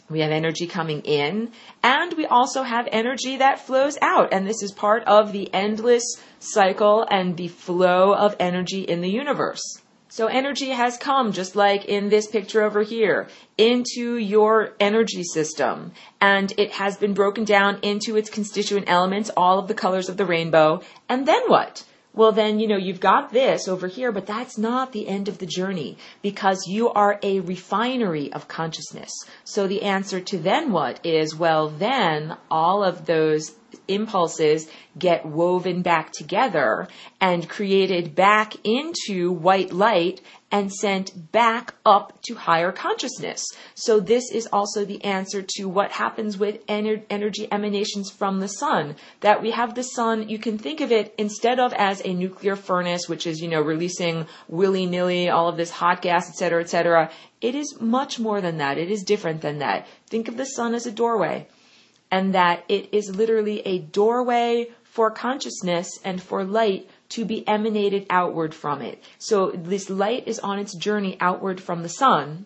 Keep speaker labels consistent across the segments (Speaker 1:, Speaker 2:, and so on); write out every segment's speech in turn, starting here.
Speaker 1: We have energy coming in, and we also have energy that flows out. And this is part of the endless cycle and the flow of energy in the universe. So energy has come, just like in this picture over here, into your energy system. And it has been broken down into its constituent elements, all of the colors of the rainbow. And then what? Well, then, you've got this over here, but that's not the end of the journey, because you are a refinery of consciousness. So the answer to then what is, well, then all of those impulses get woven back together and created back into white light and sent back up to higher consciousness. So this is also the answer to what happens with energy emanations from the sun. That we have the sun, you can think of it instead of as a nuclear furnace, which is, releasing willy-nilly all of this hot gas, etc., etc. It is much more than that. It is different than that. Think of the sun as a doorway, and that it is literally a doorway for consciousness and for light to be emanated outward from it. So this light is on its journey outward from the sun,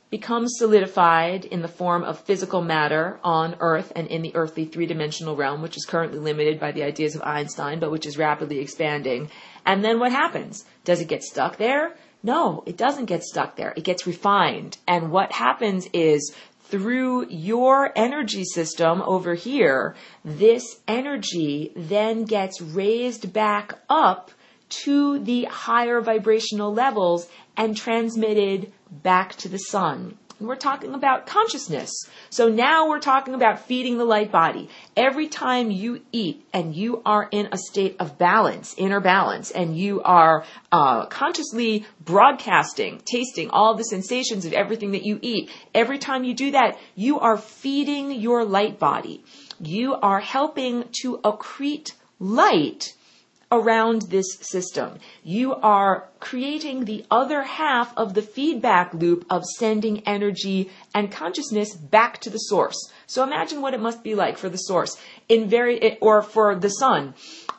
Speaker 1: becomes solidified in the form of physical matter on Earth and in the earthly three-dimensional realm, which is currently limited by the ideas of Einstein, but which is rapidly expanding. And then what happens? Does it get stuck there? No, it doesn't get stuck there. It gets refined. And what happens is, through your energy system over here, this energy then gets raised back up to the higher vibrational levels and transmitted back to the sun. And we're talking about consciousness. So now we're talking about feeding the light body. Every time you eat and you are in a state of balance, inner balance, and you are consciously broadcasting, tasting all the sensations of everything that you eat, every time you do that, you are feeding your light body. You are helping to accrete light around this system. You are creating the other half of the feedback loop of sending energy and consciousness back to the source. So imagine what it must be like for the source or for the sun.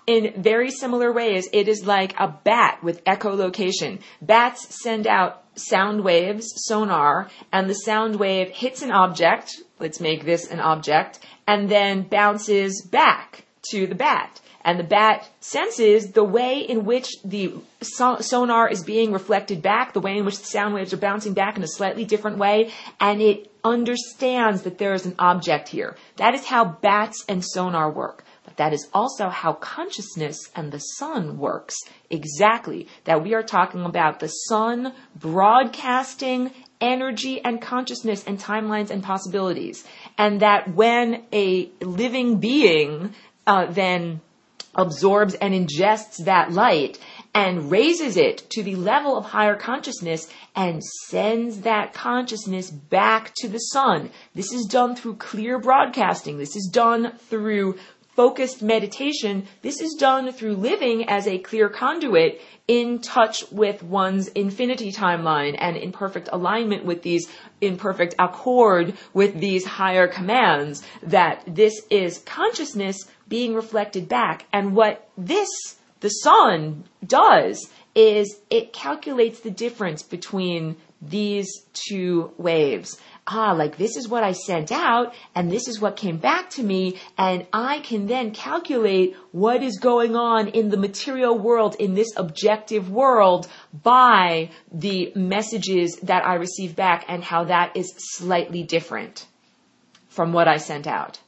Speaker 1: In very similar ways, it is like a bat with echolocation. Bats send out sound waves, sonar, and the sound wave hits an object, let's make this an object, and then bounces back to the bat. And the bat senses the way in which the sonar is being reflected back, the way in which the sound waves are bouncing back in a slightly different way, and it understands that there is an object here. That is how bats and sonar work. But that is also how consciousness and the sun works. Exactly. That we are talking about the sun broadcasting energy and consciousness and timelines and possibilities. And that when a living being then absorbs and ingests that light and raises it to the level of higher consciousness and sends that consciousness back to the sun. This is done through clear broadcasting. This is done through focused meditation. This is done through living as a clear conduit in touch with one's infinity timeline and in perfect alignment with these, in perfect accord with these higher commands, that this is consciousness being reflected back. And what the sun does is it calculates the difference between these two waves. Like this is what I sent out and this is what came back to me, and I can then calculate what is going on in the material world, in this objective world, by the messages that I receive back and how that is slightly different from what I sent out.